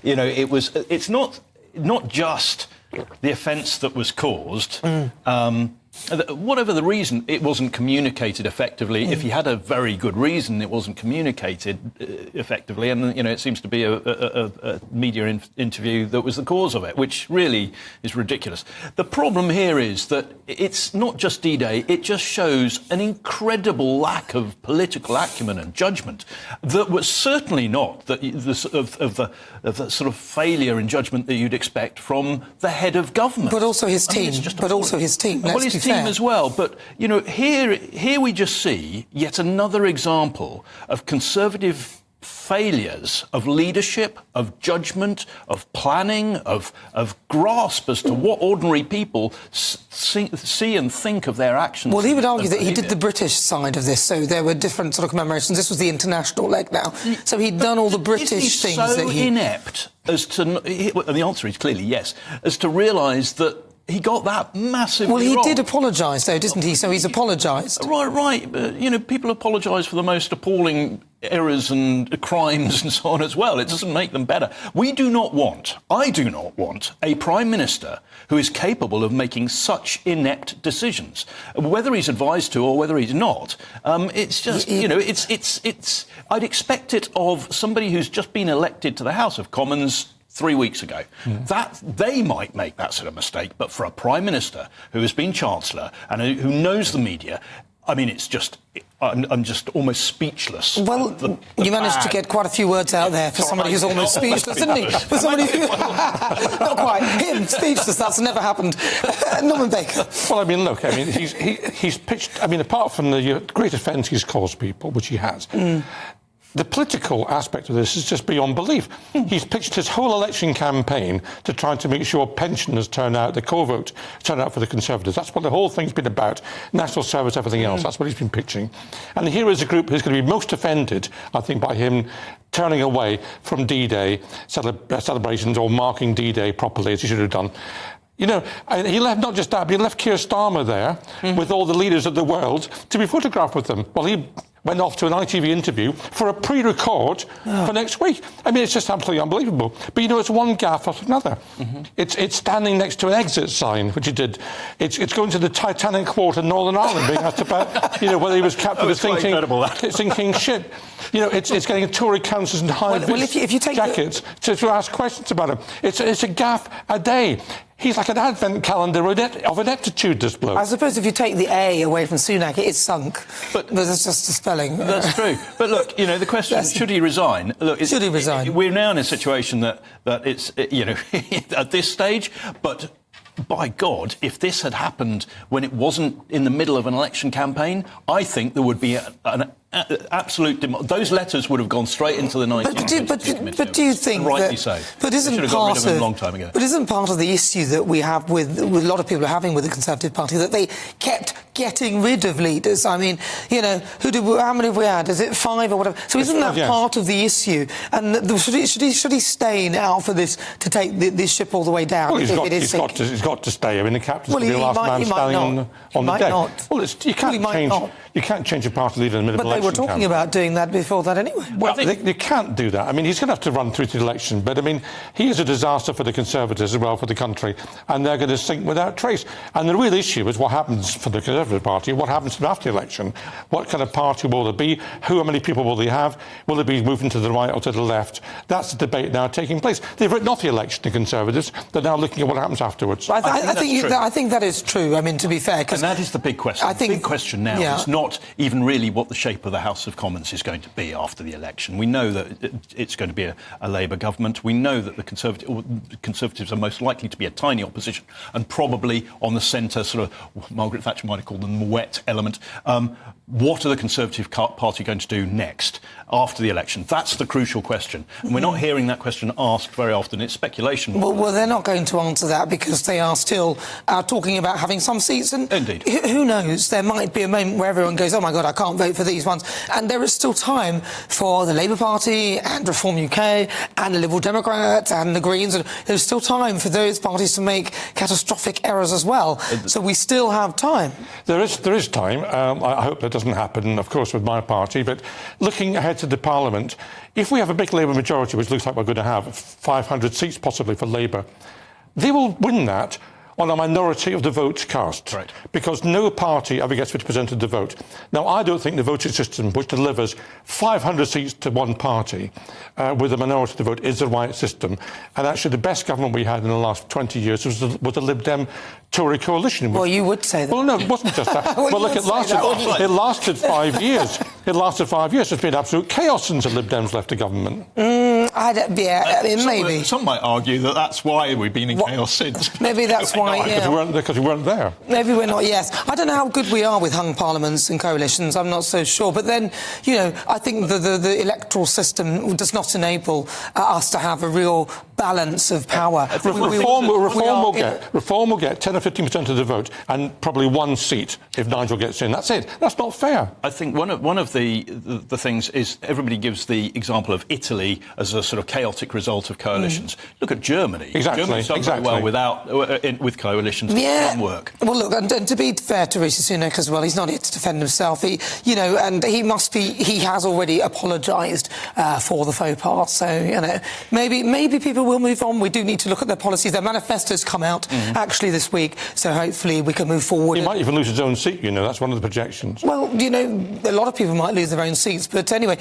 it's not just the offence that was caused. Whatever the reason, it wasn't communicated effectively. If he had a very good reason, it wasn't communicated effectively, and it seems to be a media interview that was the cause of it, which really is ridiculous. The problem here is that it's not just D-Day; it just shows an incredible lack of political acumen and judgment that was certainly not the sort of failure in judgment that you'd expect from the head of government, but also his team. Well, his team as well. But here we just see yet another example of Conservative failures of leadership, of judgment, of planning, of grasp as to what ordinary people see and think of their actions. Well, he would argue that he did the British side of this, so there were different sort of commemorations. This was the international leg now. So he'd done all the British things that he... inept as to... And the answer is clearly yes, as to realise that he got that massively wrong. Well, he did apologise, though, didn't he? So he's apologised. Right. But, people apologise for the most appalling errors and crimes and so on as well. It doesn't make them better. I do not want a Prime Minister who is capable of making such inept decisions. Whether he's advised to or whether he's not, it's just, I'd expect it of somebody who's just been elected to the House of Commons 3 weeks ago. That they might make that sort of mistake, but for a Prime Minister who has been Chancellor and who knows the media, I mean, it's just... I'm just almost speechless. Well, you managed to get quite a few words out there for somebody who's almost speechless, didn't he? For somebody who... Not quite. Him, speechless, that's never happened. Norman Baker. Well, I mean, look, he's pitched... apart from the great offence he's caused people, which he has... The political aspect of this is just beyond belief. He's pitched his whole election campaign to try to make sure pensioners turn out, the co-vote turn out for the Conservatives. That's what the whole thing's been about. National service, everything else. That's what he's been pitching. And here is a group who's going to be most offended, I think, by him turning away from D-Day celebrations or marking D-Day properly, as he should have done. He left not just that, but he left Keir Starmer there with all the leaders of the world to be photographed with them. Well, he went off to an ITV interview for a pre-record for next week. I mean, it's just absolutely unbelievable. But, it's one gaffe after another. It's standing next to an exit sign, which he did. It's going to the Titanic Quarter in Northern Ireland, being asked about, whether he was captain of sinking ship. It's getting Tory councillors in high-vis jackets to ask questions about him. It's a gaffe a day. He's like an advent calendar of ineptitude, this bloke. I suppose if you take the A away from Sunak, it is sunk. But that's just a spelling. That's true. But look, the question, should he resign? Look, should he resign? We're now in a situation that it's, at this stage, but... By God, if this had happened when it wasn't in the middle of an election campaign, I think there would be an absolute... Those letters would have gone straight into the 19th. But do you think rightly so. But isn't should have got rid of them a long time ago. But isn't part of the issue that we have with a lot of people are having with the Conservative Party that they kept getting rid of leaders? I mean, how many have we had? Is it 5 or whatever? So isn't that part of the issue? And should he stay now for this to take this ship all the way down? Well, he's got to stay. I mean, the captain's going to be the last man standing on the deck. Well, you can't change a party leader in the middle of an election. But they were talking about doing that before that anyway. Well, they can't do that. I mean, he's going to have to run through to the election. But, I mean, he is a disaster for the Conservatives as well, for the country. And they're going to sink without trace. And the real issue is what happens for the Conservative Party, what happens to them after the election. What kind of party will there be? How many people will they have? Will they be moving to the right or to the left? That's the debate now taking place. They've written off the election, the Conservatives. They're now looking at what happens afterwards. I think that is true. I mean, to be fair... And that is the big question. The big question now is not even really what the shape of the House of Commons is going to be after the election. We know that it's going to be a Labour government. We know that the Conservatives are most likely to be a tiny opposition and probably on the centre, sort of, Margaret Thatcher might have called them the wet element. What are the Conservative Party going to do next after the election? That's the crucial question. And we're not hearing that question asked very often. It's speculation. Well, they're not going to answer that because they are still talking about having some seats. And indeed. Who knows? There might be a moment where everyone and goes, oh my God, I can't vote for these ones. And there is still time for the Labour Party and Reform UK and the Liberal Democrats and the Greens. And there's still time for those parties to make catastrophic errors as well. So we still have time. There is time. I hope that doesn't happen, of course, with my party. But looking ahead to the Parliament, if we have a big Labour majority, which looks like we're going to have 500 seats possibly for Labour, they will win that on a minority of the votes cast. Right. Because no party ever gets 50% of the vote. Now, I don't think the voting system, which delivers 500 seats to one party with a minority of the vote, is the right system. And actually, the best government we had in the last 20 years was the Lib Dem Tory coalition. Well, you would say that. Well, no, it wasn't just that. Well, look, it lasted 5 years. It lasted 5 years. It's been absolute chaos since the Lib Dems left the government. Maybe. Some might argue that that's why we've been in chaos since. Maybe that's why, yeah. Because we weren't there. Maybe we're not, yes. I don't know how good we are with hung parliaments and coalitions, I'm not so sure. But then, you know, I think the electoral system does not enable us to have a real balance of power. Reform will get 10 or 15% of the vote and probably one seat if Nigel gets in. That's it. That's not fair. I think one of the things is everybody gives the example of Italy as a sort of chaotic result of coalitions. Look at Germany. Exactly. Germany's done very well with coalitions. Yeah. It doesn't work. Well, look, and to be fair to Rishi Sunak as well, he's not here to defend himself. He has already apologised for the faux pas. So, you know, maybe people will move on. We do need to look at their policies. Their manifestos come out actually this week, so hopefully we can move forward. He might even lose his own seat, you know, that's one of the projections. Well, you know, a lot of people might lose their own seats, but anyway,